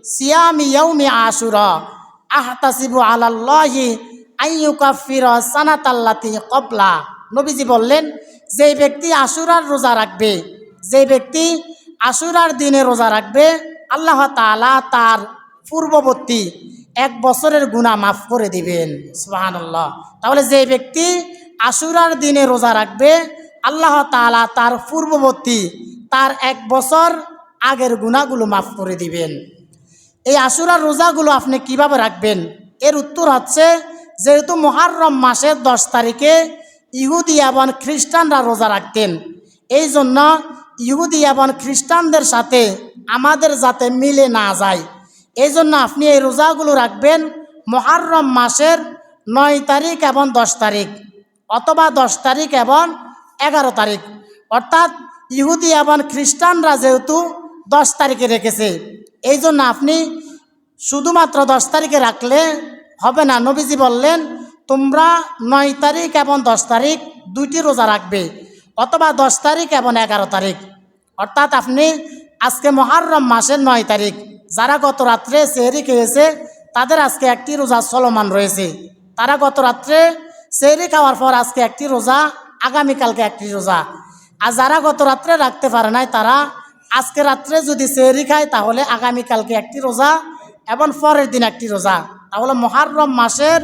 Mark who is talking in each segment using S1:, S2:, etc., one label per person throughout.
S1: সিয়ামি ইয়াউমি আশুরা আহতাসিবু আলাল্লাহি আইয়ুকাফিরা সানাতাল্লাতি ক্বাবলা। নবীজি বললেন, যে ব্যক্তি আশুরার রোজা রাখবে, যে ব্যক্তি আশুরার দিনে রোজা রাখবে, আল্লাহ তাআলা তার পূর্ববর্তী 1 বছরের গুনাহ মাফ করে দিবেন। সুবহানাল্লাহ। তাহলে যে ব্যক্তি আশুরার দিনে রোজা রাখবে, আল্লাহ তাআলা তার পূর্ববর্তী তার 1 বছর আগের গুনাহগুলো মাফ করে দিবেন। এই আশুরার রোজাগুলো আপনি কিভাবে রাখবেন? এর উত্তর হচ্ছে, যেহেতু মুহররম মাসের 10 তারিখে ইহুদি এবং খ্রিস্টানরা রোজা রাখতেন, এই জন্য ইহুদি এবং খ্রিস্টানদের সাথে আমাদের যাতে মিলে না যায়, এই জন্য আপনি এই রোজাগুলো রাখবেন মুহররম মাসের 9 তারিখ এবং 10 তারিখ, অথবা 10 তারিখ এবং 11 তারিখ। অর্থাৎ ইহুদি এবং খ্রিস্টানরা যেহেতু 10 তারিখে রেখেছে, এই জন্য আপনি শুধুমাত্র 10 তারিখে রাখলে হবে না। নবীজি বললেন, তোমরা 9 তারিখ এবং 10 তারিখ 2টি রোজা রাখবে, অথবা 10 তারিখ এবং 11 তারিখ। অর্থাৎ আপনি আজকে মুহররম মাসের 9 তারিখ, যারা গত রাত্রে সেহরি খেয়েছে তাদের আজকে একটি রোজা চলমান রয়েছে, তারা গত রাত্রে সেহরি খাওয়ার পর আজকে একটি রোজা, আগামীকালকে একটি রোজা। আর যারা গত রাত্রে রাখতে পারে নাই, তারা আজকে রাত্রে যদি সেহরি খায় তাহলে আগামীকালকে একটি রোজা এবং পরের দিন একটি রোজা। তাহলে মুহররম মাসের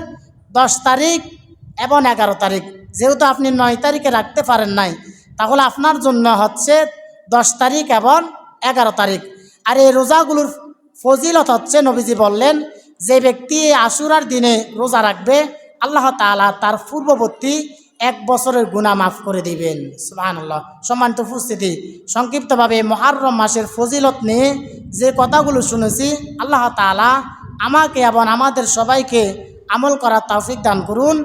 S1: 10 তারিখ এবং 11 তারিখ, যেহেতু আপনি 9 তারিখে রাখতে পারেন নাই, তাহলে আপনার জন্য হচ্ছে 10 তারিখ এবং 11 তারিখ। আর এই রোজাগুলোর ফজিলত হচ্ছে, নবীজি বললেন, যে ব্যক্তি আশুরার দিনে রোজা রাখবে, আল্লাহ তাআলা তার পূর্ববর্তী 1 বছরের গুনাহ মাফ করে দিবেন। সুবহানাল্লাহ। সম্মানিত উপস্থিতি, সংক্ষিপ্তভাবে মুহররম মাসের ফজিলত নিয়ে যে কথাগুলো শুনেছি, আল্লাহ তাআলা আমাকে এবং আমাদের সবাইকে আমল করার তৌফিক দান করুন।